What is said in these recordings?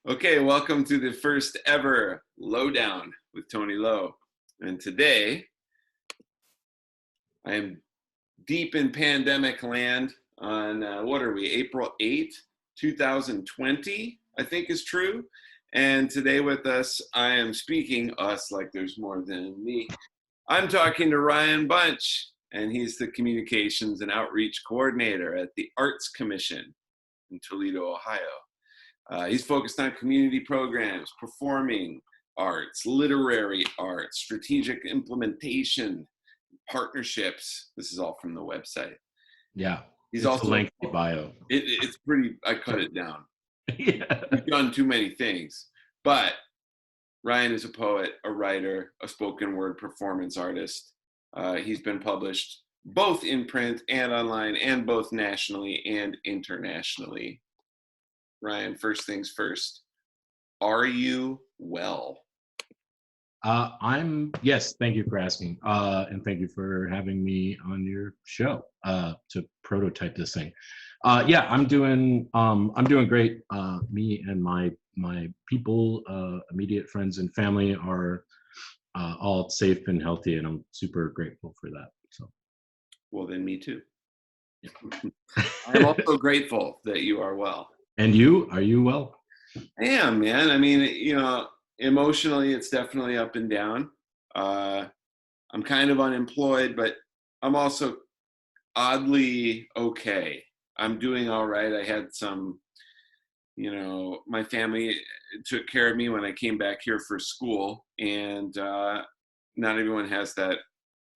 Okay, welcome to the first ever Lowdown with Tony Lowe. And today, I am deep in pandemic land on, what are we, April 8th, 2020, I think is true. And today with us, I am speaking, us like there's more than me. I'm talking to Ryan Bunch, and he's the Communications and Outreach Coordinator at the Arts Commission in Toledo, Ohio. He's focused on community programs, performing arts, literary arts, strategic implementation, partnerships. This is all from the website. Yeah, He's it's also a lengthy bio. It's pretty. I cut it down. Yeah. We've done too many things, but Ryan is a poet, a writer, a spoken word performance artist. He's been published both in print and online, and both nationally and internationally. Ryan, first things first. Are you well? Yes, thank you for asking. And thank you for having me on your show to prototype this thing. Yeah, I'm doing great. Me and my people, immediate friends and family are all safe and healthy, and I'm super grateful for that. So, Well, then me too. yeah. I'm also grateful that you are well. And you, are you well? I am, man. I mean, emotionally, it's definitely up and down. I'm kind of unemployed, but I'm also oddly okay. I'm doing all right. I had some, my family took care of me when I came back here for school, and not everyone has that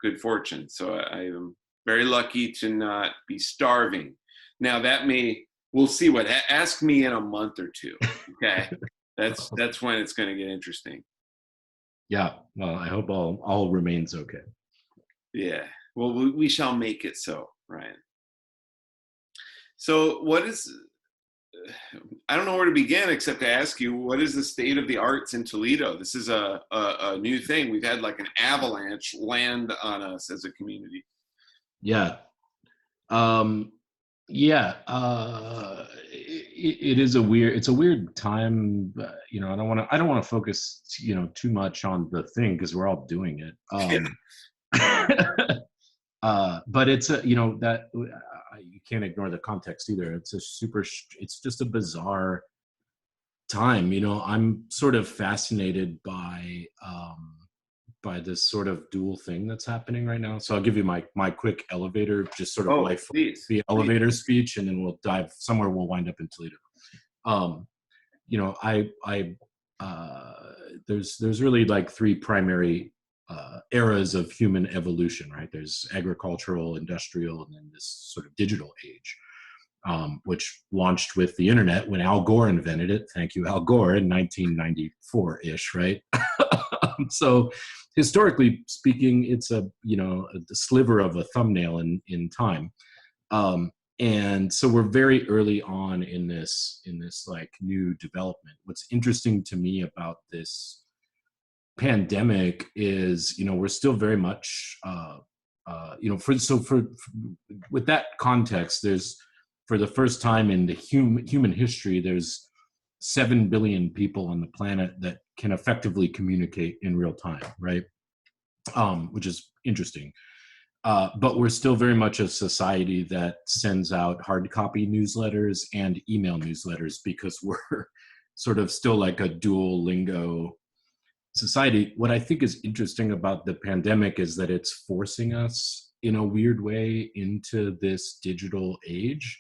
good fortune. So I am very lucky to not be starving. Now we'll see ask me in a month or two. Okay. That's when it's going to get interesting. Yeah. Well, I hope all remains okay. Yeah. Well, we shall make it so, Ryan. So I don't know where to begin except to ask you, what is the state of the arts in Toledo? This is a new thing. We've had like an avalanche land on us as a community. Yeah. Yeah. It's a weird time. I don't want to focus, too much on the thing because we're all doing it. But it's that you can't ignore the context either. It's just a bizarre time. I'm sort of fascinated by this sort of dual thing that's happening right now. So I'll give you my quick elevator, just sort of life, the elevator speech, and then we'll dive somewhere. We'll wind up in Toledo. There's really like three primary eras of human evolution, right? There's agricultural, industrial, and then this sort of digital age, which launched with the internet when Al Gore invented it. Thank you, Al Gore, in 1994-ish, right? So historically speaking, it's a sliver of a thumbnail in time. And so we're very early on in this like new development. What's interesting to me about this pandemic is, we're still very much, with that context, there's, for the first time in the human history, there's 7 billion people on the planet that can effectively communicate in real time, right? Which is interesting. But we're still very much a society that sends out hard copy newsletters and email newsletters because we're sort of still like a dual lingo society. What I think is interesting about the pandemic is that it's forcing us in a weird way into this digital age,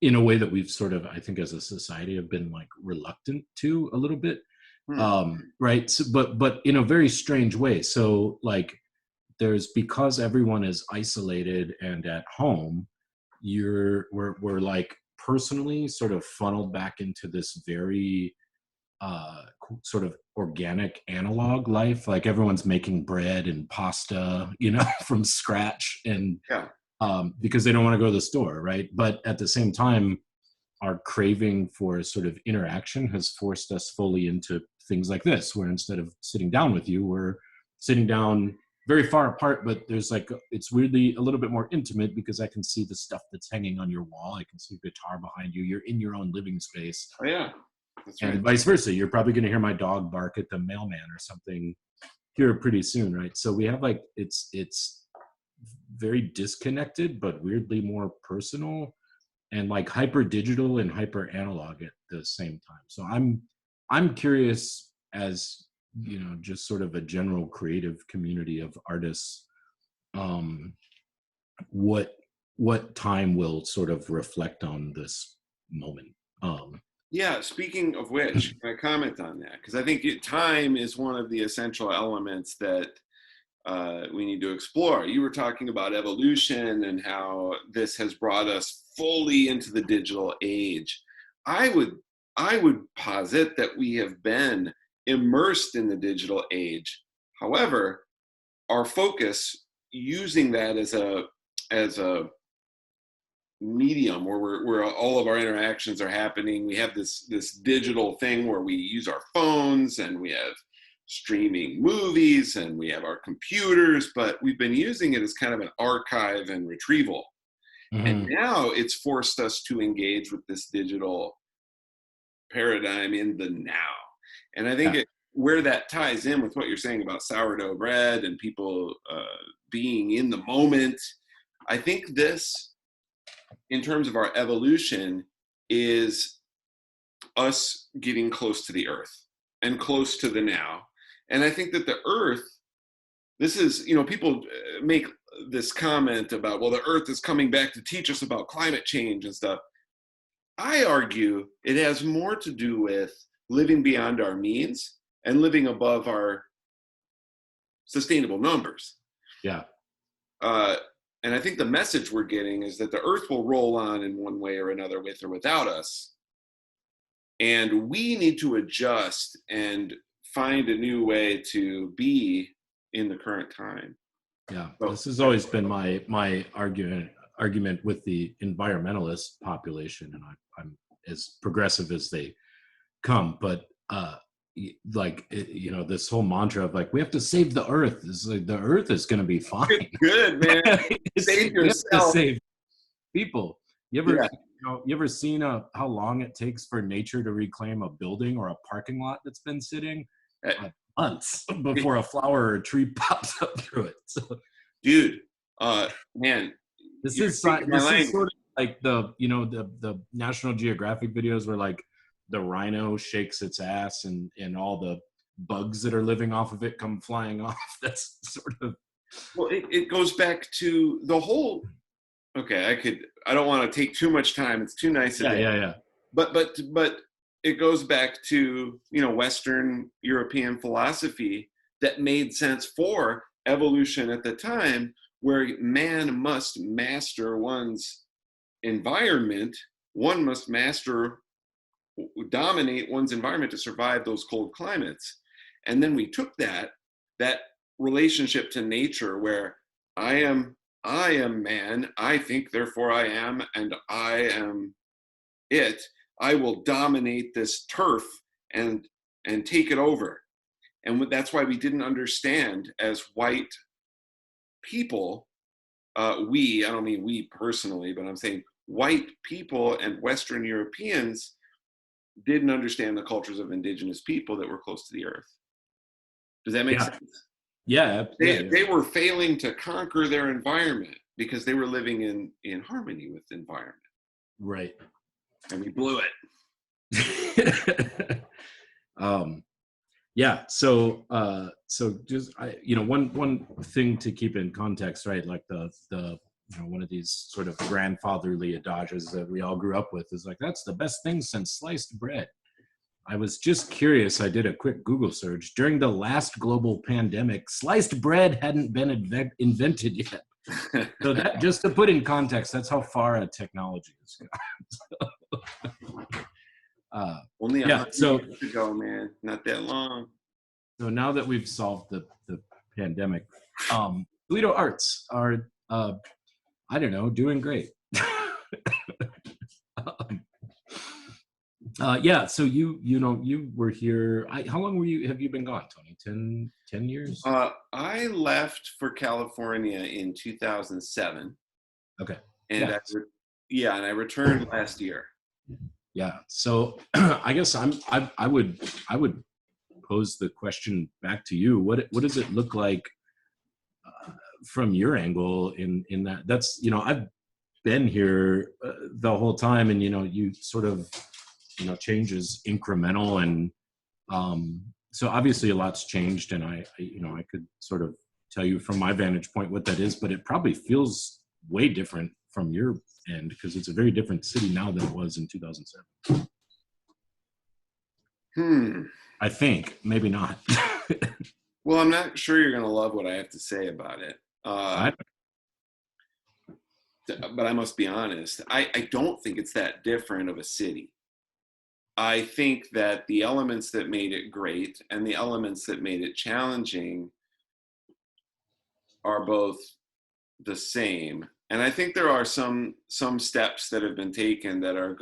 in a way that we've sort of, I think as a society, have been like reluctant to a little bit. Right. So, but in a very strange way. So like, because everyone is isolated and at home, we're like personally sort of funneled back into this very sort of organic analog life. Like everyone's making bread and pasta, from scratch, and because they don't want to go to the store, right? But at the same time, our craving for sort of interaction has forced us fully into things like this, where instead of sitting down with you, we're sitting down very far apart, but there's like, it's weirdly a little bit more intimate because I can see the stuff that's hanging on your wall. I can see a guitar behind you. You're in your own living space. Oh yeah, that's right. And vice versa. You're probably going to hear my dog bark at the mailman or something here pretty soon, right? So we have like, it's very disconnected, but weirdly more personal and like hyper digital and hyper analog at the same time. So I'm curious, as you know, just sort of a general creative community of artists, what time will sort of reflect on this moment. Yeah, speaking of which, can I comment on that? Because I think time is one of the essential elements that we need to explore. You were talking about evolution and how this has brought us fully into the digital age. I would posit that we have been immersed in the digital age. However, our focus using that as a medium where all of our interactions are happening. We have this digital thing where we use our phones and we have streaming movies and we have our computers, but we've been using it as kind of an archive and retrieval. Mm-hmm. And now it's forced us to engage with this digital paradigm in the now. And I think where that ties in with what you're saying about sourdough bread and people being in the moment, I think this, in terms of our evolution, is us getting close to the earth and close to the now. And I think that the earth, this is, you know, people make this comment about, well, the earth is coming back to teach us about climate change and stuff. I argue it has more to do with living beyond our means and living above our sustainable numbers. Yeah. And I think the message we're getting is that the earth will roll on in one way or another, with or without us. And we need to adjust and find a new way to be in the current time. Yeah, so, this has always been my argument with the environmentalist population, and I'm as progressive as they come. But like, you know, this whole mantra of like, we have to save the earth. Is like, the earth is going to be fine. Good, man. Save yourself. Save people. You ever seen how long it takes for nature to reclaim a building or a parking lot that's been sitting? Months before a flower or a tree pops up through it. So, dude, man, this is sort of like the National Geographic videos where like the rhino shakes its ass and all the bugs that are living off of it come flying off. That's sort of, well, it goes back to the whole. Okay, I don't want to take too much time. It's too nice. Yeah. But it goes back to, you know, Western European philosophy that made sense for evolution at the time, where man must master one's environment. One must dominate one's environment to survive those cold climates. And then we took that relationship to nature, where I am man, I think, therefore I am, and I am it. I will dominate this turf and take it over. And that's why we didn't understand as white people, I don't mean we personally, but I'm saying white people and Western Europeans didn't understand the cultures of indigenous people that were close to the earth. Does that make sense? Yeah. They were failing to conquer their environment because they were living in harmony with the environment. Right. And we blew it. Yeah. So just one thing to keep in context, right? Like the one of these sort of grandfatherly adages that we all grew up with is like, that's the best thing since sliced bread. I was just curious. I did a quick Google search. During the last global pandemic, sliced bread hadn't been invented yet. So that, just to put in context, that's how far a technology is gone. Only 100 years ago, man. Not that long. So now that we've solved the pandemic, Toledo Arts are, I don't know, doing great. Yeah, so you were here. How long have you been gone, Tony? 10 years? I left for California in 2007, Okay. and Yeah. yeah, and I returned last year. Yeah. So I guess I would pose the question back to you. What does it look like from your angle in that? That's, I've been here the whole time, and you sort of, change is incremental, and so obviously a lot's changed, and I could sort of tell you from my vantage point what that is, but it probably feels way different from your end because it's a very different city now than it was in 2007. Hmm. I think, maybe not. Well, I'm not sure you're going to love what I have to say about it. I, But I must be honest. I don't think it's that different of a city. I think that the elements that made it great and the elements that made it challenging are both the same. And I think there are some steps that have been taken that are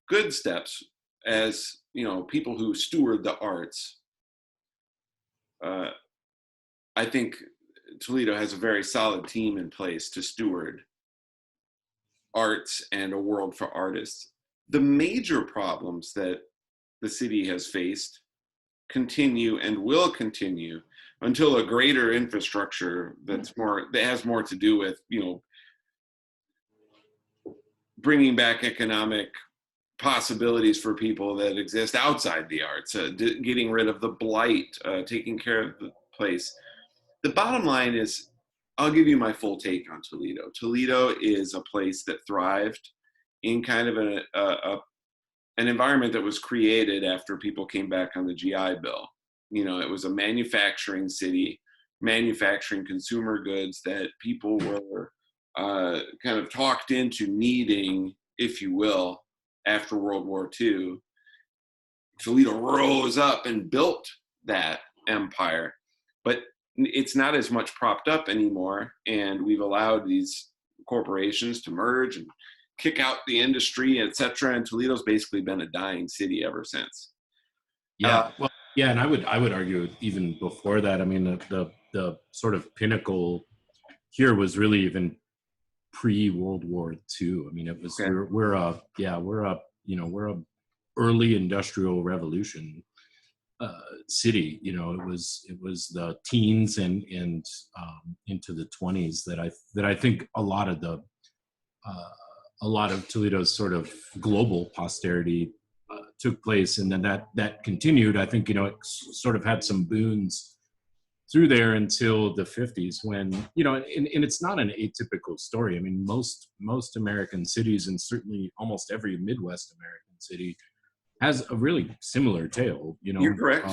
good steps as people who steward the arts. Uh, I think Toledo has a very solid team in place to steward arts and a world for artists. The major problems that the city has faced continue and will continue until a greater infrastructure that has more to do with bringing back economic possibilities for people that exist outside the arts, getting rid of the blight, taking care of the place. The bottom line is, I'll give you my full take on Toledo. Toledo is a place that thrived in kind of an environment that was created after people came back on the GI Bill. It was a manufacturing city, manufacturing consumer goods that people were kind of talked into needing, if you will, after World War II. Toledo rose up and built that empire, but it's not as much propped up anymore, and we've allowed these corporations to merge and kick out the industry, etc. And Toledo's basically been a dying city ever since. yeah, well, yeah, and I would argue even before that. I mean, the sort of pinnacle here was really even pre-World War II. I mean, it was Okay. we're a early industrial revolution city. It was the teens and into the 20s that I think a lot of Toledo's sort of global posterity took place, and then that continued. I think it sort of had some boons through there until the 50s when and it's not an atypical story. I mean, most American cities, and certainly almost every Midwest American city, has a really similar tale. You're correct.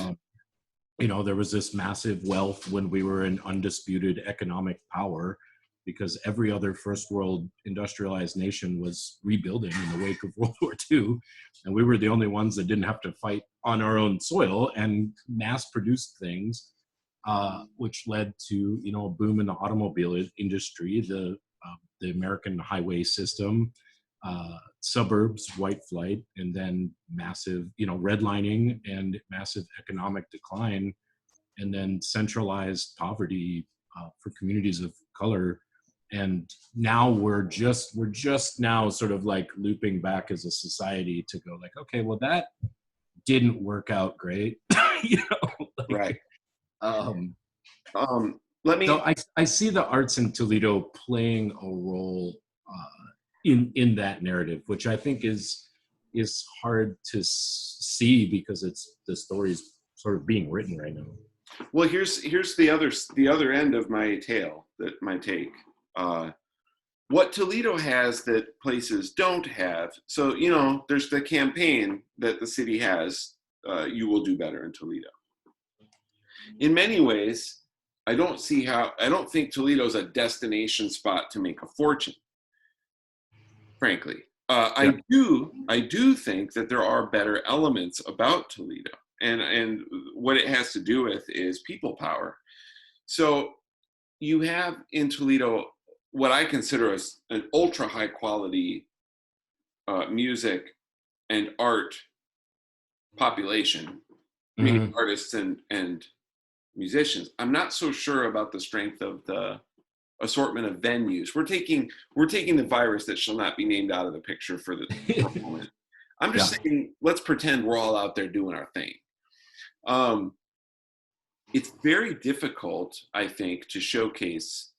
There was this massive wealth when we were an undisputed economic power because every other first world industrialized nation was rebuilding in the wake of World War II. And we were the only ones that didn't have to fight on our own soil and mass produced things, which led to, a boom in the automobile industry, the American highway system, suburbs, white flight, and then massive, redlining and massive economic decline, and then centralized poverty for communities of color. And now we're just now sort of like looping back as a society to go like, okay, well, that didn't work out great. Right. Um, Let me. so I see the arts in Toledo playing a role in that narrative, which I think is hard to see because the story's sort of being written right now. Well, here's the other end of my tale, that my take. What Toledo has that places don't have. So there's the campaign that the city has. You will do better in Toledo. In many ways, I don't think Toledo's a destination spot to make a fortune. Frankly, Yeah. I do think that there are better elements about Toledo, and what it has to do with is people power. So you have in Toledo what I consider an ultra high quality music and art population, meaning Mhm. artists and musicians. I'm not so sure about the strength of the assortment of venues. We're taking the virus that shall not be named out of the picture for a moment. I'm just Yeah. saying, let's pretend we're all out there doing our thing. Um, it's very difficult, I think, to showcase.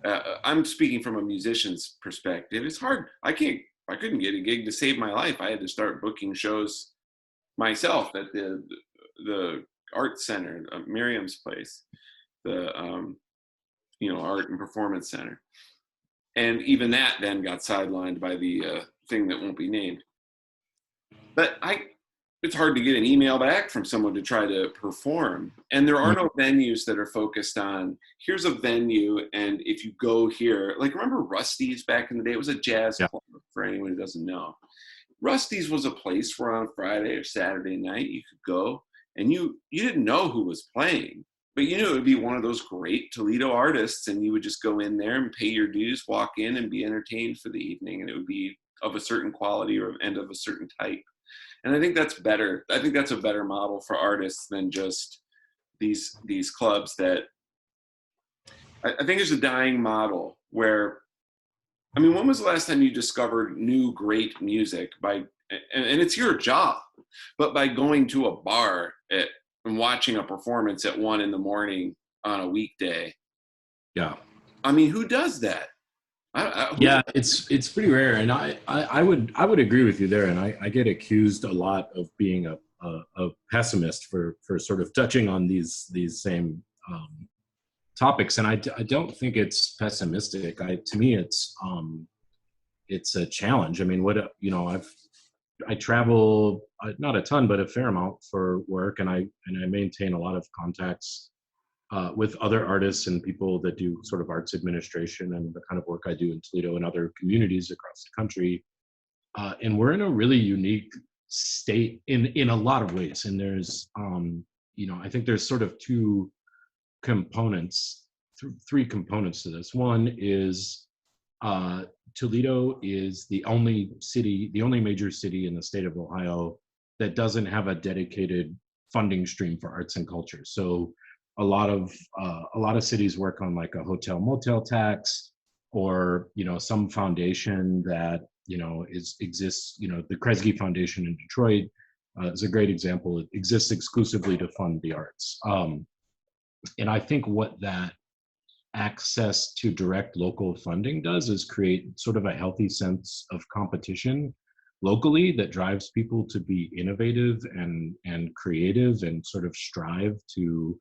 I'm speaking from a musician's perspective. It's hard. I couldn't get a gig to save my life. I had to start booking shows myself at the art center, Miriam's place, the art and performance center, and even that then got sidelined by the thing that won't be named. But it's hard to get an email back from someone to try to perform, and there are Mhm. no venues that are focused on here's a venue, and if you go here, like remember Rusty's back in the day? It was a jazz Yeah. club for anyone who doesn't know. Rusty's was a place where on Friday or Saturday night you could go and you didn't know who was playing, but you knew it would be one of those great Toledo artists, and you would just go in there and pay your dues, walk in and be entertained for the evening, and it would be of a certain quality and of a certain type. And I think that's better. I think that's a better model for artists than just these clubs that I think there's a dying model where I mean, when was the last time you discovered new great music and it's your job, but by going to a bar and watching a performance at 1 in the morning on a weekday? Yeah. I mean, who does that? Who Yeah, it's pretty rare, and I would agree with you there, and I get accused a lot of being a pessimist for sort of touching on these same topics, and I don't think it's pessimistic. To me it's a challenge. I mean, I travel not a ton, but a fair amount for work, and I maintain a lot of contacts with other artists and people that do sort of arts administration and the kind of work I do in Toledo and other communities across the country. And we're in a really unique state in a lot of ways. And there's, I think there's sort of two components, three components to this. One is Toledo is the only major city in the state of Ohio that doesn't have a dedicated funding stream for arts and culture. So a lot of cities work on like a hotel motel tax, or some foundation that exists. The Kresge Foundation in Detroit is a great example. It exists exclusively to fund the arts, and I think what that access to direct local funding does is create sort of a healthy sense of competition locally that drives people to be innovative and creative and sort of strive to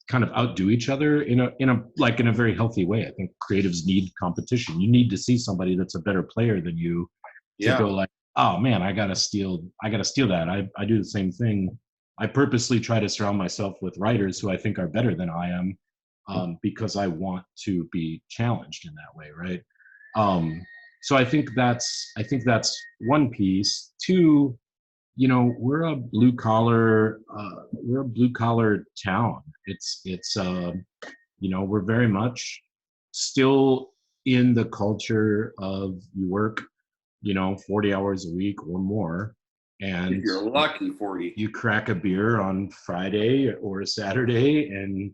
kind of outdo each other in a very healthy way. I think creatives need competition. You need to see somebody that's a better player than you to Yeah, go like, oh man, I gotta steal that. I do the same thing. I purposely try to surround myself with writers who I think are better than I am, because I want to be challenged in that way, right? So I think that's one piece. Two, we're a blue collar town. We're very much still in the culture of you work 40 hours a week or more, if and you're lucky, 40. you crack a beer on Friday or a Saturday, and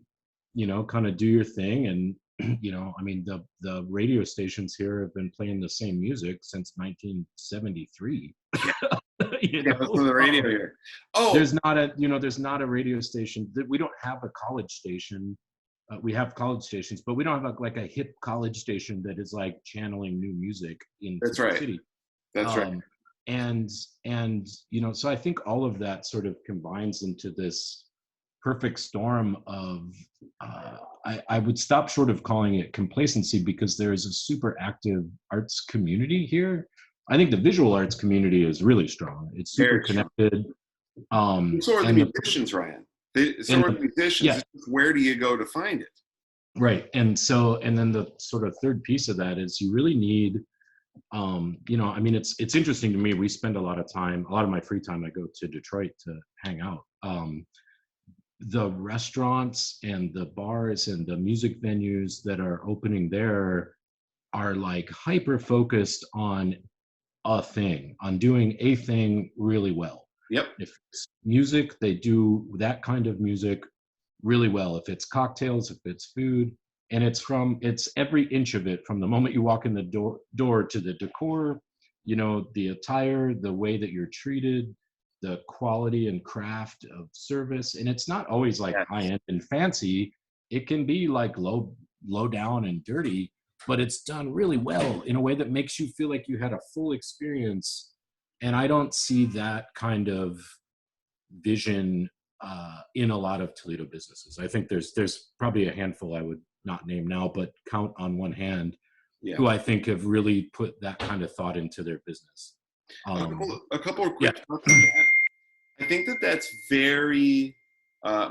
kind of do your thing. And I mean, the radio stations here have been playing the same music since 1973. you Can't listen to know the radio here. Oh, there's not a radio station that we don't have a college station. We have college stations, but we don't have like a hip college station that is like channeling new music into that's the right. city. That's right. um, and so I think all of that sort of combines into this perfect storm of I would stop short of calling it complacency, because there is a super active arts community here. I think the visual arts community is really strong. It's super Very strong. connected. And so are the And musicians, Ryan. So and are the the musicians. yeah, It's just, where do you go to find it? right. And then the sort of third piece of that is you really need, I mean, it's interesting to me. We spend a lot of my free time I go to Detroit to hang out. The restaurants and the bars and the music venues that are opening there are like hyper focused on a thing, on doing a thing really well. Yep. If it's music, they do that kind of music really well. If it's cocktails, if it's food, and it's every inch of it, from the moment you walk in the door to the decor, the attire, the way that you're treated, the quality and craft of service. And it's not always like high Yes. end and fancy. It can be like low down and dirty, but it's done really well in a way that makes you feel like you had a full experience. And I don't see that kind of vision in a lot of Toledo businesses. I think there's probably a handful I would not name now, but count on one hand, Yeah. who I think have really put that kind of thought into their business. A couple of Yeah. quick thoughts on that. I think that that's very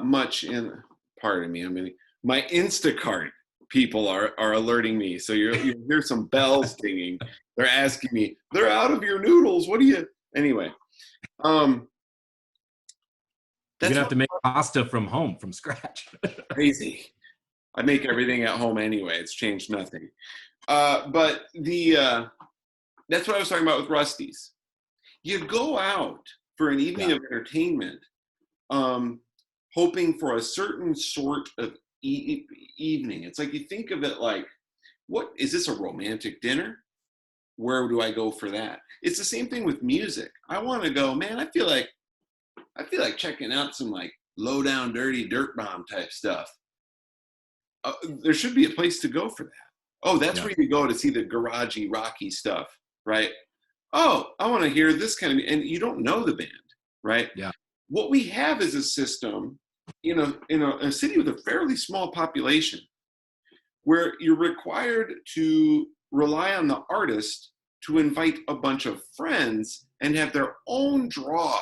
much in. Pardon me. I mean, my Instacart people are alerting me. So you hear some bells dinging. They're asking me. They're out of your noodles. What do you? Anyway, You're that's gonna have to make pasta from home from scratch. crazy. I make everything at home anyway. It's changed nothing. But that's what I was talking about with Rusty's. You go out for an evening of entertainment, hoping for a certain sort of evening. It's like you think of it like, what is this, a romantic dinner? Where do I go for that? It's the same thing with music. I want to go, man. I feel like checking out some like Lowdown, dirty dirt bomb type stuff. There should be a place to go for that. Oh, that's where you go to see the garagey, rocky stuff, right? Oh, I want to hear this kind of, and you don't know the band, right? Yeah. What we have is a system in a city with a fairly small population where you're required to rely on the artist to invite a bunch of friends and have their own draw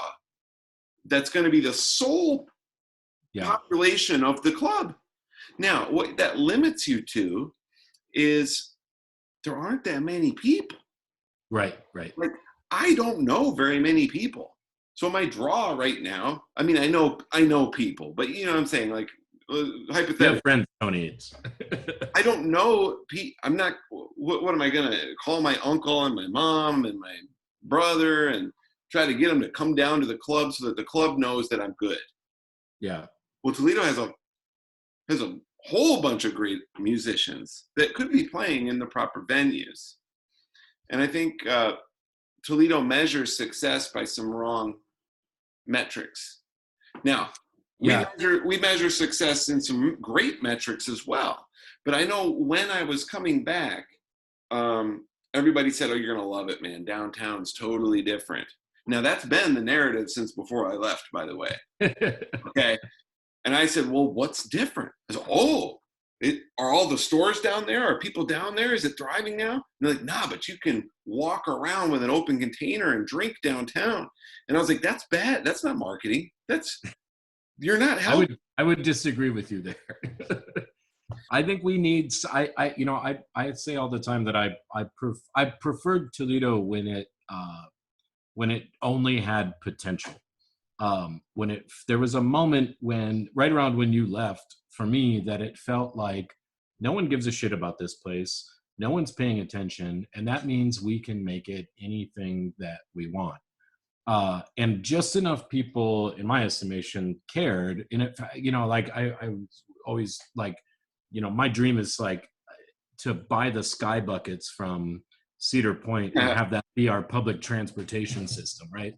that's going to be the sole population of the club. Now, what that limits you to is there aren't that many people. Right. Like, I don't know very many people. So my draw right now, I mean, I know people, but you know what I'm saying? Like, hypothetically. You have friends, Tony. I don't know. I'm not, what am I going to call my uncle and my mom and my brother and try to get them to come down to the club so that the club knows that I'm good? Yeah. Well, Toledo has a whole bunch of great musicians that could be playing in the proper venues. And I think Toledo measures success by some wrong metrics. Now, we measure success in some great metrics as well. But I know when I was coming back, everybody said, oh, you're going to love it, man. Downtown's totally different. Now, that's been the narrative since before I left, by the way. Okay. And I said, well, what's different? I said, are all the stores down there? Are people down there? Is it thriving now? And they're like, nah, but you can walk around with an open container and drink downtown. And I was like, that's bad. That's not marketing. You're not helping. I would disagree with you there. I think we need, I say all the time that I preferred Toledo when it only had potential. There was a moment right around when you left, for me, that it felt like no one gives a shit about this place. No one's paying attention. And that means we can make it anything that we want. And just enough people, in my estimation, cared. And it, I was always like, my dream is like to buy the sky buckets from Cedar Point and have that be our public transportation system, right?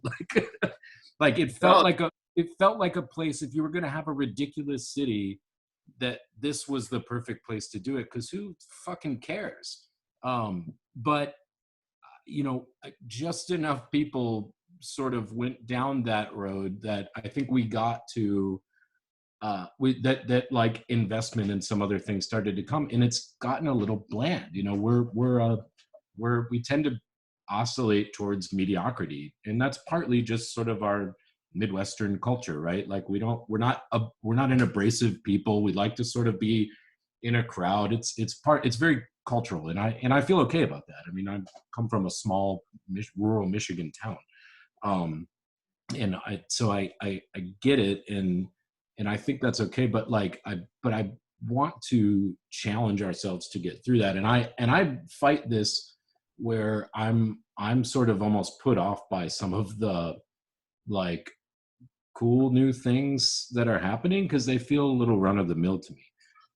Like it felt like a place, if you were going to have a ridiculous city, that this was the perfect place to do it, because who fucking cares? But just enough people sort of went down that road that I think we got to that like investment and some other things started to come, and it's gotten a little bland. We tend to oscillate towards mediocrity, and that's partly just sort of our Midwestern culture, right? Like we're not an abrasive people. We like to sort of be in a crowd. It's very cultural, and I feel okay about that. I mean, I come from a small rural Michigan town, and I get it, and I think that's okay. But I want to challenge ourselves to get through that, and I fight this where I'm I'm sort of almost put off by some of the like cool new things that are happening because they feel a little run of the mill to me.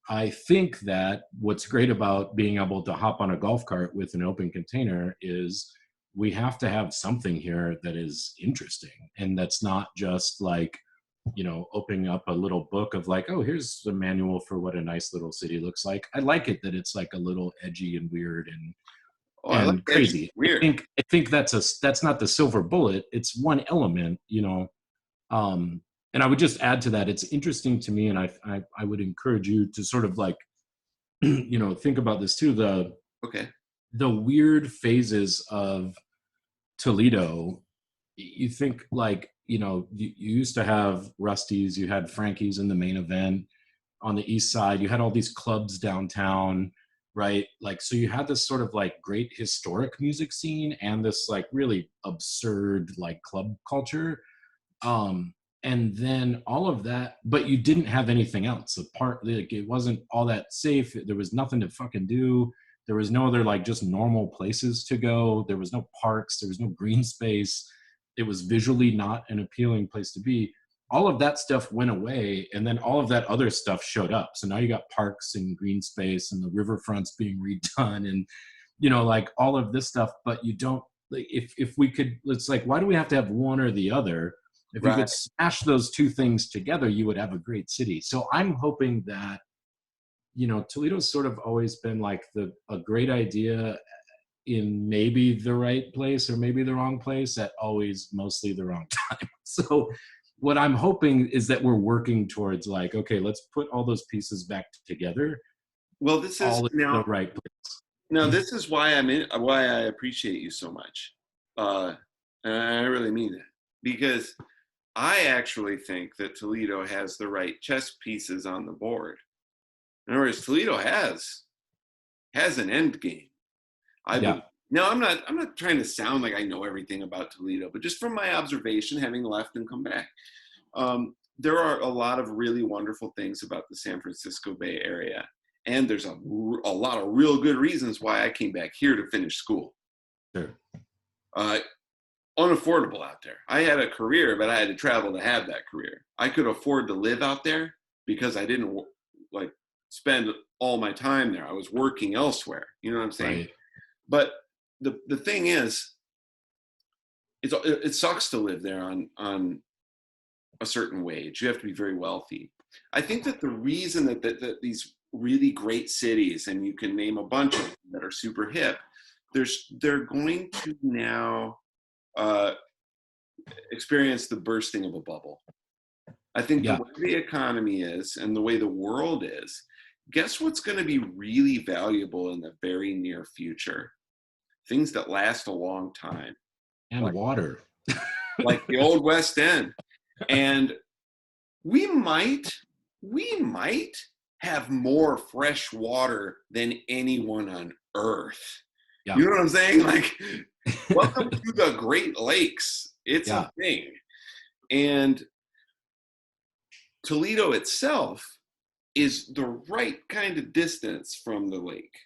I think that what's great about being able to hop on a golf cart with an open container is we have to have something here that is interesting and that's not just like, opening up a little book of like, oh, here's the manual for what a nice little city looks like. I like it that it's like a little edgy and weird and Oh, I like edgy, crazy. weird. I think that's not the silver bullet. It's one element, and I would just add to that. It's interesting to me, and I would encourage you to sort of like, think about this too. Okay. The weird phases of Toledo. You think like, you used to have Rusty's, you had Frankie's in the main event on the east side, you had all these clubs downtown, right? Like, so you had this sort of like great historic music scene and this like really absurd like club culture. Um, and then all of that, but you didn't have anything else. Apart, like it wasn't all that safe. There was nothing to fucking do. There was no other like just normal places to go. There was no parks. There was no green space. It was visually not an appealing place to be. All of that stuff went away, and then all of that other stuff showed up. So now you got parks and green space and the riverfronts being redone, and like all of this stuff. But you don't like if we could. It's like, why do we have to have one or the other? If you Right. could smash those two things together, you would have a great city. So I'm hoping that Toledo's sort of always been like a great idea in maybe the right place or maybe the wrong place at always mostly the wrong time. So what I'm hoping is that we're working towards like, okay, let's put all those pieces back together, Well, this is all in the now. right place. Now, this is why why I appreciate you so much, uh, and I really mean that, because I actually think that Toledo has the right chess pieces on the board. In other words, Toledo has an end game. I Yeah. believe. Now, I'm not trying to sound like I know everything about Toledo, but just from my observation, having left and come back, there are a lot of really wonderful things about the San Francisco Bay Area, and there's a lot of real good reasons why I came back here to finish school. Sure. Unaffordable out there. I had a career, but I had to travel to have that career. I could afford to live out there because I didn't like spend all my time there. I was working elsewhere. You know what I'm saying? Right. But the thing is, it sucks to live there on a certain wage. You have to be very wealthy. I think that the reason that these really great cities, and you can name a bunch of them that are super hip, they're going to now experience the bursting of a bubble. I think Yeah. the way the economy is and the way the world is, guess what's going to be really valuable in the very near future? Things that last a long time. And Like, water. like the old West End. And we might have more fresh water than anyone on earth. Yeah. You know what I'm saying? Like, welcome to the Great Lakes. It's Yeah. a thing. And Toledo itself is the right kind of distance from the lake.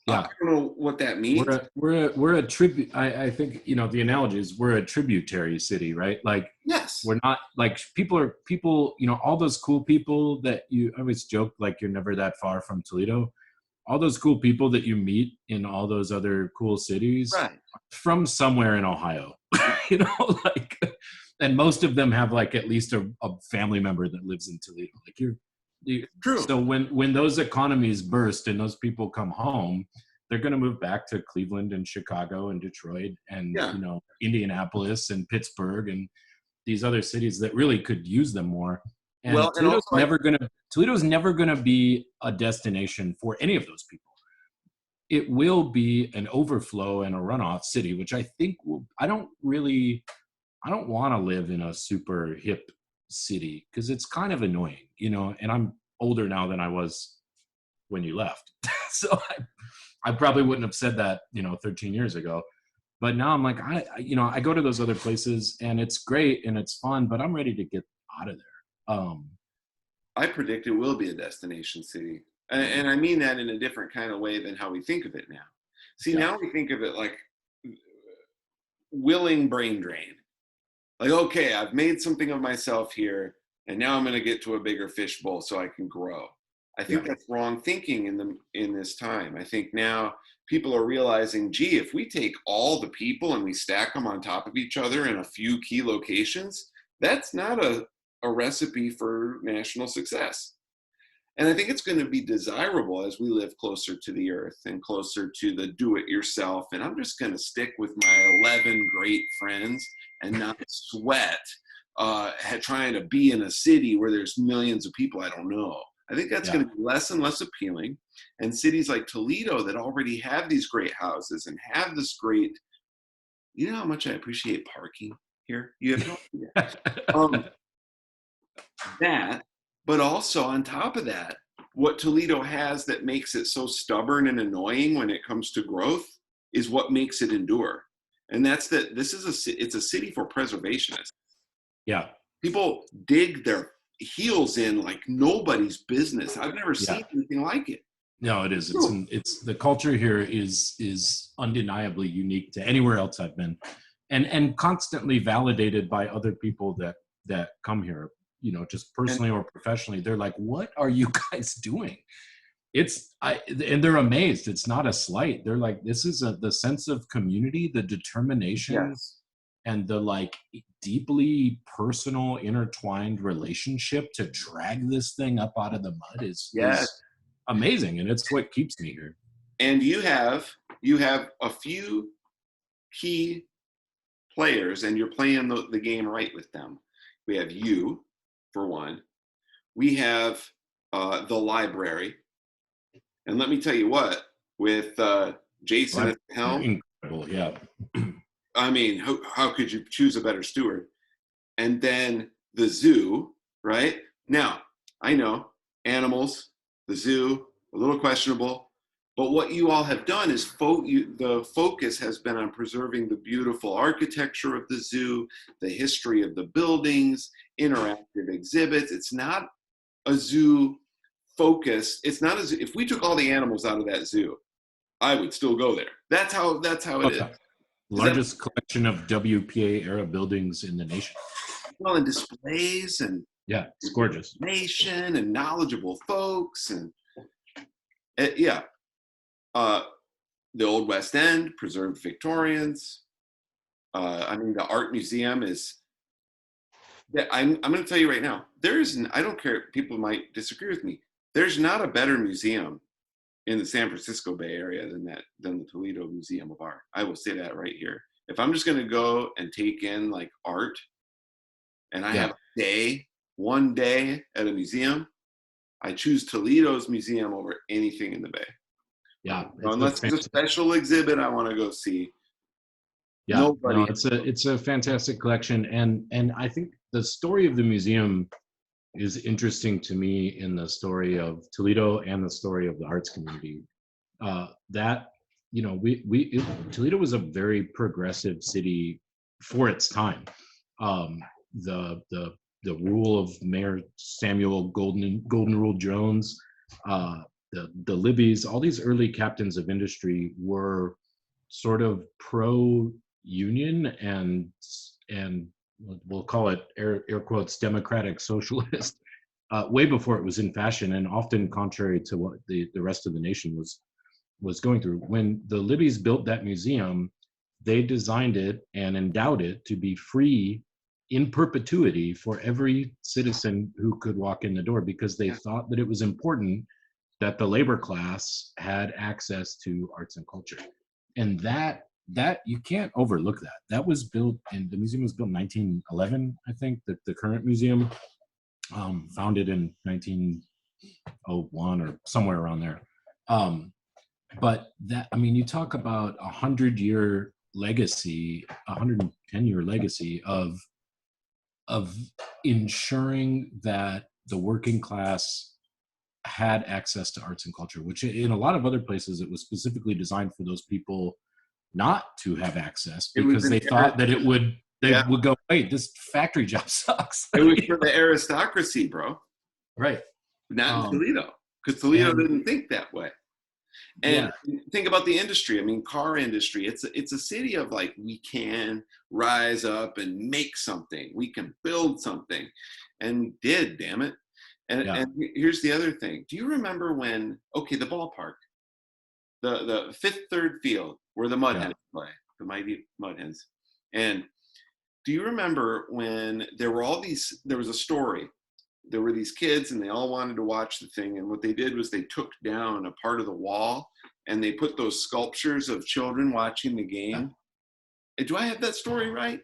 Yeah. I don't know what that means. We're a tribute. I think the analogy is we're a tributary city, right? Like, Yes. we're not like people. All those cool people that I always joke like you're never that far from Toledo. All those cool people that you meet in all those other cool cities Right. from somewhere in Ohio, like, and most of them have like at least a family member that lives in Toledo. Like True. So when those economies burst and those people come home, they're going to move back to Cleveland and Chicago and Detroit and Indianapolis and Pittsburgh and these other cities that really could use them more. And Well, and also, Toledo's never gonna be a destination for any of those people. It will be an overflow and a runoff city, which I think I don't want to live in a super hip city because it's kind of annoying, and I'm older now than I was when you left. So I probably wouldn't have said that, 13 years ago. But now I'm like, I go to those other places and it's great and it's fun, but I'm ready to get out of there. I predict it will be a destination city. And I mean that in a different kind of way than how we think of it now. See, Yeah. now we think of it like willing brain drain. Like, okay, I've made something of myself here, and now I'm going to get to a bigger fishbowl so I can grow. I think Yeah. that's wrong thinking in this time. I think now people are realizing, gee, if we take all the people and we stack them on top of each other in a few key locations, that's not a recipe for national success. And I think it's going to be desirable as we live closer to the earth and closer to the do-it-yourself. And I'm just going to stick with my 11 great friends and not sweat trying to be in a city where there's millions of people I don't know. I think that's going to be less and less appealing. And cities like Toledo that already have these great houses and have this great, you know how much I appreciate parking here? You have no idea. That, but also on top of that, what Toledo has that makes it so stubborn and annoying when it comes to growth is what makes it endure. And that's that it's a city for preservationists. Yeah. People dig their heels in like nobody's business. I've never seen anything like it. No, it is. It's the culture here is undeniably unique to anywhere else I've been, and constantly validated by other people that come here. You know, just personally or professionally, they're like, "What are you guys doing?" And they're amazed. It's not a slight. They're like, "This is the sense of community, the determination." Yes. And the like deeply personal intertwined relationship to drag this thing up out of the mud is amazing, and it's what keeps me here. And you have a few key players, and you're playing the game right with them. We have you, for one. We have the library, and let me tell you what, with Jason at the helm, incredible, yeah. I mean, how could you choose a better steward? And then the zoo, right? Now, I know animals, the zoo, a little questionable, but what you all have done is the focus has been on preserving the beautiful architecture of the zoo, the history of the buildings, interactive exhibits. It's not a zoo focus. It's not a zoo. If we took all the animals out of that zoo, I would still go there. That's how it is. Largest collection of WPA era buildings in the nation. Well, and displays and it's gorgeous. Information and knowledgeable folks and the old West End, preserved Victorians. I mean, the art museum is. I'm going to tell you right now. I don't care. People might disagree with me. There's not a better museum in the San Francisco Bay Area than the Toledo Museum of Art. I will say that right here. If I'm just going to go and take in like art, and I have one day at a museum, I choose Toledo's museum over anything in the Bay. Yeah, unless it's a special exhibit I want to go see. Yeah, nobody. No, it's a fantastic collection, and I think the story of the museum is interesting to me in the story of Toledo and the story of the arts community. That Toledo was a very progressive city for its time. The rule of Mayor Samuel Golden Rule Jones, the Libbies, all these early captains of industry were sort of pro-union and we'll call it air quotes democratic socialist way before it was in fashion, and often contrary to what the rest of the nation was going through. When the Libbies built that museum, they designed it and endowed it to be free in perpetuity for every citizen who could walk in the door, because they thought that it was important that the labor class had access to arts and culture. And that you can't overlook that. That was built, and the museum was built in 1911, I think, the current museum, founded in 1901 or somewhere around there. But that, I mean, you talk about 100-year legacy, 110-year legacy of ensuring that the working class had access to arts and culture, which in a lot of other places it was specifically designed for those people not to have access, because they thought that it would would go, wait, this factory job sucks. It was for the aristocracy, bro. Right. Not in Toledo, because Toledo didn't think that way. And Yeah. think about the industry. I mean, car industry. It's a city of like, we can rise up and make something. We can build something, and did, damn it. Yeah. And here's the other thing. Do you remember when? Okay, the ballpark, the fifth third field where the Mud Yeah. Hens play, the mighty Mud Hens. And do you remember when there were all these? There was a story. There were these kids and they all wanted to watch the thing, and what they did was they took down a part of the wall and they put those sculptures of children watching the game. Do I have that story right?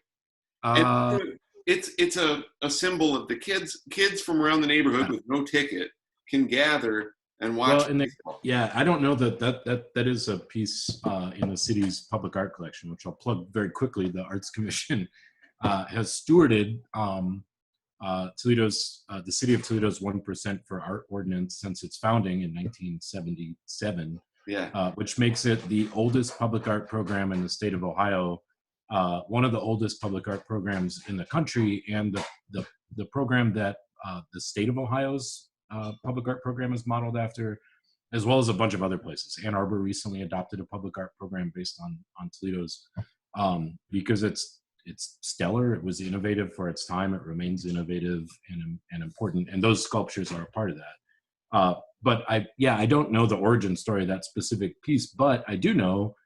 And Uh, it's a symbol of the kids from around the neighborhood yeah. with no ticket can gather and Well, watch and baseball. yeah, I don't know that is a piece in the city's public art collection, which I'll plug very quickly. The Arts Commission has stewarded Toledo's the city of Toledo's 1% for Art ordinance since its founding in 1977, Yeah, which makes it the oldest public art program in the state of Ohio, one of the oldest public art programs in the country, and the program that the state of Ohio's public art program is modeled after, as well as a bunch of other places. Ann Arbor recently adopted a public art program based on Toledo's, because it's stellar. It was innovative for its time. It remains innovative and important, and those sculptures are a part of that. But I don't know the origin story of that specific piece, but I do know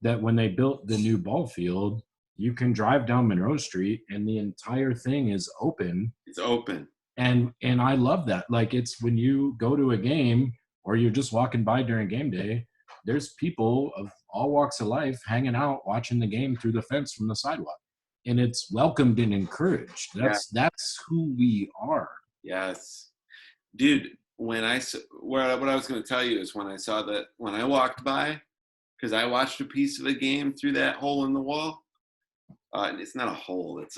that when they built the new ball field, you can drive down Monroe Street and the entire thing is open. it's open. And I love that. Like, it's when you go to a game or you're just walking by during game day, there's people of all walks of life hanging out watching the game through the fence from the sidewalk, and it's welcomed and encouraged. Yeah. That's who we are. Yes, dude. What I was going to tell you is when I saw that, when I walked by, because I watched a piece of the game through that hole in the wall. And it's not a hole. It's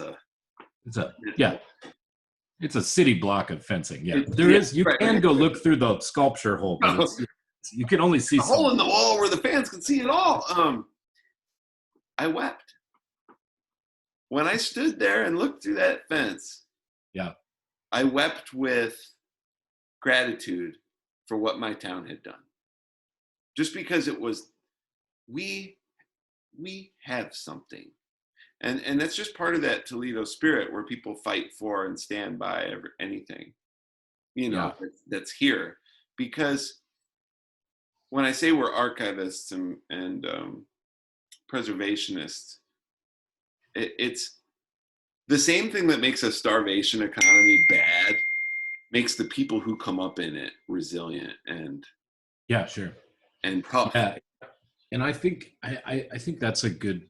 a city block of fencing. Yeah, there yeah, is. You right. can go look through the sculpture hole, but you can only see a hole in the wall where the fans can see it all. I wept when I stood there and looked through that fence. Yeah, I wept with gratitude for what my town had done. Just because it was, we have something. And that's just part of that Toledo spirit where people fight for and stand by anything, that's here. Because when I say we're archivists and preservationists, it's the same thing that makes a starvation economy bad makes the people who come up in it resilient and sure, and tough. Yeah. And I think I think that's a good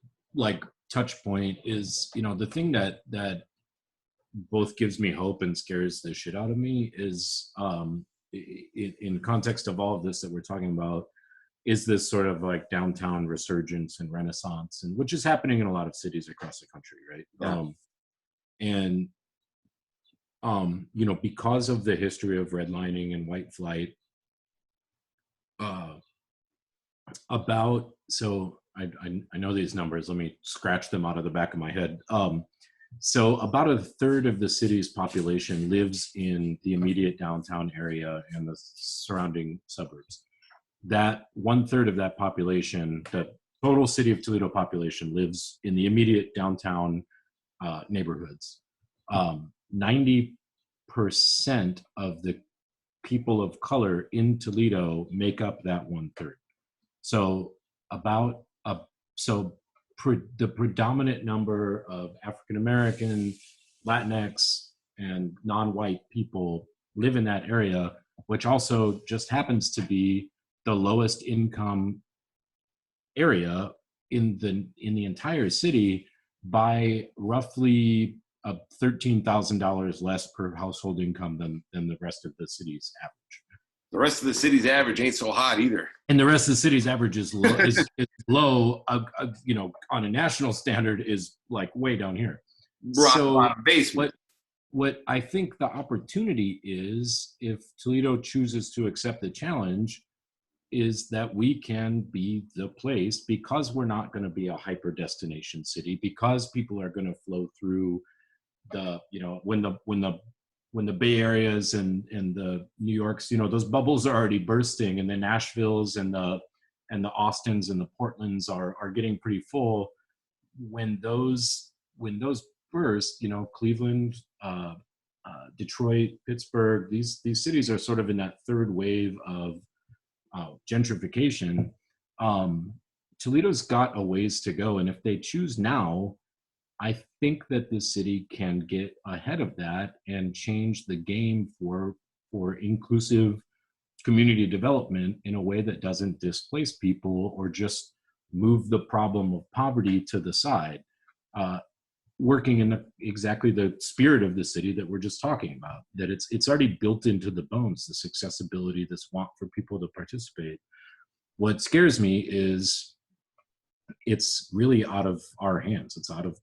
touch point. Is the thing that both gives me hope and scares the shit out of me is in context of all of this that we're talking about, is this sort of like downtown resurgence and renaissance, and which is happening in a lot of cities across the country, right? Yeah. Because of the history of redlining and white flight, I know these numbers. Let me scratch them out of the back of my head. So about a third of the city's population lives in the immediate downtown area and the surrounding suburbs. That 1/3 of that population, the total city of Toledo population, lives in the immediate downtown neighborhoods. 90% of the people of color in Toledo make up that 1/3. So the predominant number of African American, Latinx, and non-white people live in that area, which also just happens to be the lowest income area in the entire city by roughly $13,000 less per household income than the rest of the city's average. The rest of the city's average ain't so hot either. And the rest of the city's average is low, on a national standard is like way down here. Bottom basement. What I think the opportunity is, if Toledo chooses to accept the challenge, is that we can be the place, because we're not going to be a hyper destination city, because people are going to flow through when the Bay Areas and the New Yorks, those bubbles are already bursting, and the Nashvilles and the and the Austins and the Portlands are getting pretty full. When those burst, Cleveland, Detroit, Pittsburgh, these cities are sort of in that third wave of gentrification. Toledo's got a ways to go, and if they choose now, I think that the city can get ahead of that and change the game for inclusive community development in a way that doesn't displace people or just move the problem of poverty to the side. Working in exactly the spirit of the city that we're just talking about, that it's already built into the bones, this accessibility, this want for people to participate. What scares me is it's really out of our hands. It's out of,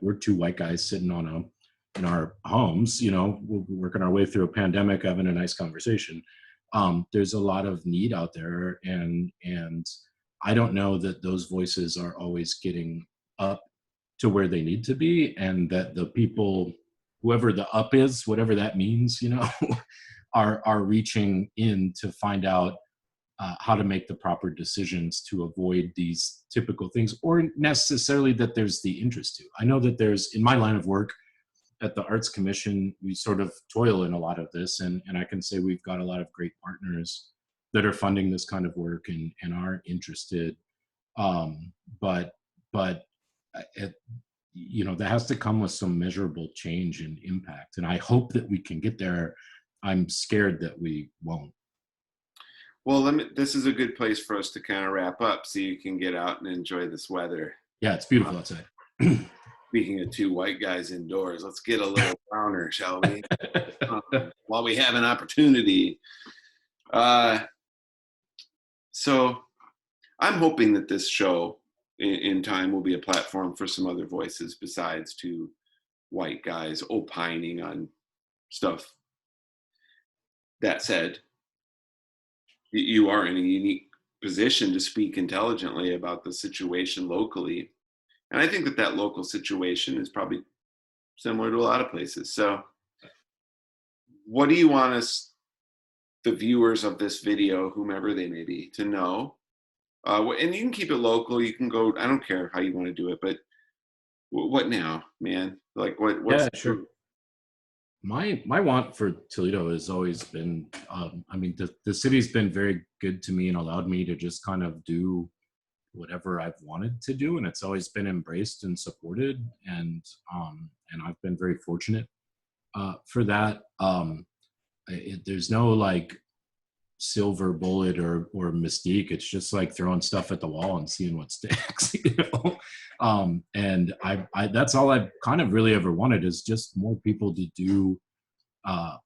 we're two white guys sitting in our homes, we're working our way through a pandemic, having a nice conversation. There's a lot of need out there, and I don't know that those voices are always getting up to where they need to be, and that the people, whoever the up is, whatever that means, are reaching in to find out how to make the proper decisions to avoid these typical things, or necessarily that there's the interest to. I know that there's, in my line of work at the Arts Commission, we sort of toil in a lot of this, and I can say we've got a lot of great partners that are funding this kind of work and are interested. But that has to come with some measurable change and impact. And I hope that we can get there. I'm scared that we won't. Well, this is a good place for us to kind of wrap up so you can get out and enjoy this weather. Yeah, it's beautiful outside. Speaking of two white guys indoors, let's get a little browner, shall we? While we have an opportunity. So I'm hoping that this show in time will be a platform for some other voices besides two white guys opining on stuff. That said, you are in a unique position to speak intelligently about the situation locally. And I think that local situation is probably similar to a lot of places. So what do you want us, the viewers of this video, whomever they may be, to know? And you can keep it local. You can go, I don't care how you want to do it, but what now, man? Like what's yeah, sure. My want for Toledo has always been, the city's been very good to me and allowed me to just kind of do whatever I've wanted to do, and it's always been embraced and supported, and I've been very fortunate for that. There's no like silver bullet or mystique. It's just like throwing stuff at the wall and seeing what sticks. And I that's all I've kind of really ever wanted, is just more people to do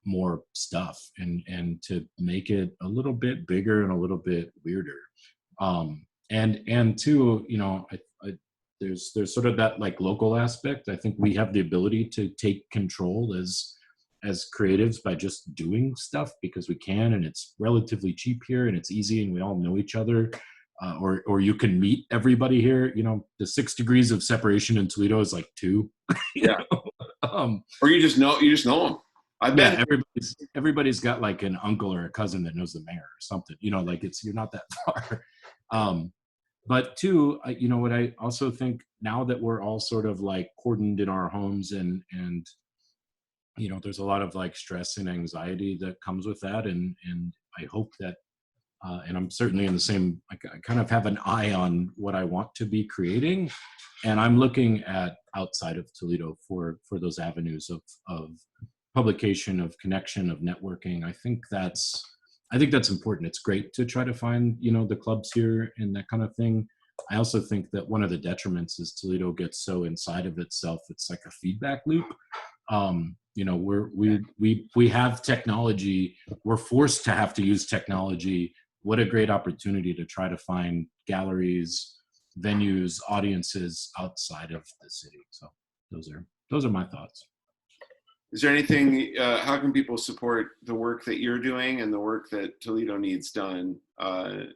more stuff and to make it a little bit bigger and a little bit weirder. And two, there's sort of that like local aspect. I think we have the ability to take control as creatives by just doing stuff because we can, and it's relatively cheap here and it's easy and we all know each other. Or you can meet everybody here. The 6 degrees of separation in Toledo is like 2. Yeah. Or you just know them. Yeah, everybody's got like an uncle or a cousin that knows the mayor or something. Like you're not that far. But two, what I also think, now that we're all sort of like cordoned in our homes and there's a lot of like stress and anxiety that comes with that, and I hope that. And I'm certainly in the same, I kind of have an eye on what I want to be creating. And I'm looking at outside of Toledo for those avenues of publication, of connection, of networking. I think that's important. It's great to try to find, the clubs here and that kind of thing. I also think that one of the detriments is Toledo gets so inside of itself. It's like a feedback loop. We have technology. We're forced to have to use technology. What a great opportunity to try to find galleries, venues, audiences outside of the city. So those are my thoughts. Is there anything, how can people support the work that you're doing and the work that Toledo needs done? Are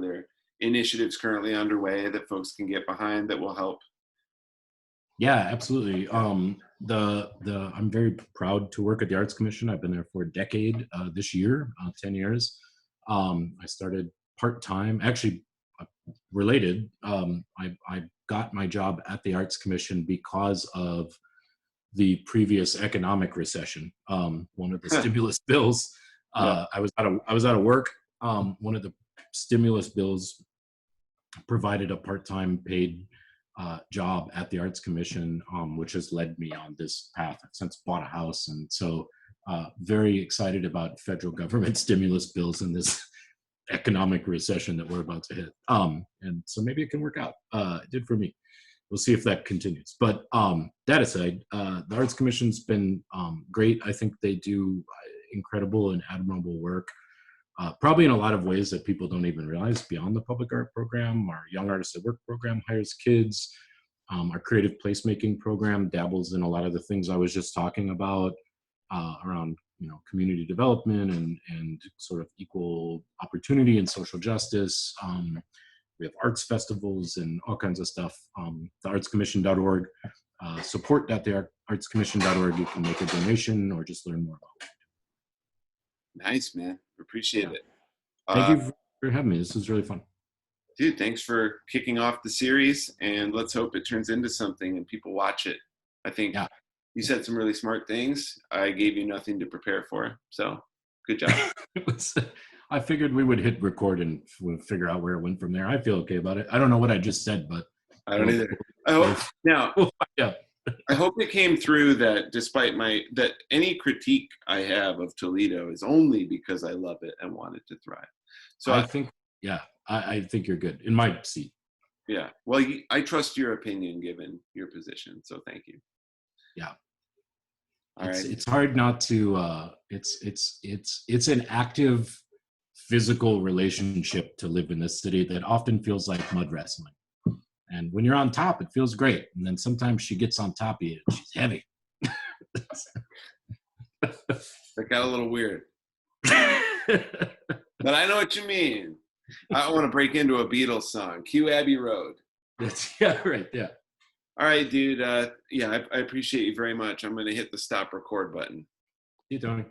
there initiatives currently underway that folks can get behind that will help? Yeah, absolutely. I'm very proud to work at the Arts Commission. I've been there for a decade this year, 10 years. I started part-time. Actually, related, I got my job at the Arts Commission because of the previous economic recession. One of the stimulus bills, Yeah. I was out of work. One of the stimulus bills provided a part-time paid job at the Arts Commission, which has led me on this path. I've since bought a house, and so very excited about federal government stimulus bills in this economic recession that we're about to hit. And so maybe it can work out. It did for me. We'll see if that continues. But that aside, the Arts Commission's been great. I think they do incredible and admirable work. Probably in a lot of ways that people don't even realize beyond the public art program. Our Young Artists at Work program hires kids. Our creative placemaking program dabbles in a lot of the things I was just talking about around community development and sort of equal opportunity and social justice. We have arts festivals and all kinds of stuff. The artscommission.org, support.theartscommission.org. You can make a donation or just learn more about it. Nice, man. Appreciate it. Thank you for having me. This was really fun. Dude, thanks for kicking off the series, and let's hope it turns into something and people watch it. I think you said some really smart things. I gave you nothing to prepare for, so good job. I figured we would hit record and we'll figure out where it went from there. I feel okay about it. I don't know what I just said, but I don't either. I hope it came through that despite that any critique I have of Toledo is only because I love it and want it to thrive. So I think you're good in my seat. Yeah. Well, I trust your opinion given your position. So thank you. Yeah. All right. It's hard not to, it's an active physical relationship to live in this city that often feels like mud wrestling. And when you're on top, it feels great. And then sometimes she gets on top of you and she's heavy. That got a little weird. But I know what you mean. I want to break into a Beatles song. Cue Abbey Road. Right. Yeah. All right, dude. I appreciate you very much. I'm going to hit the stop record button. You, Tony.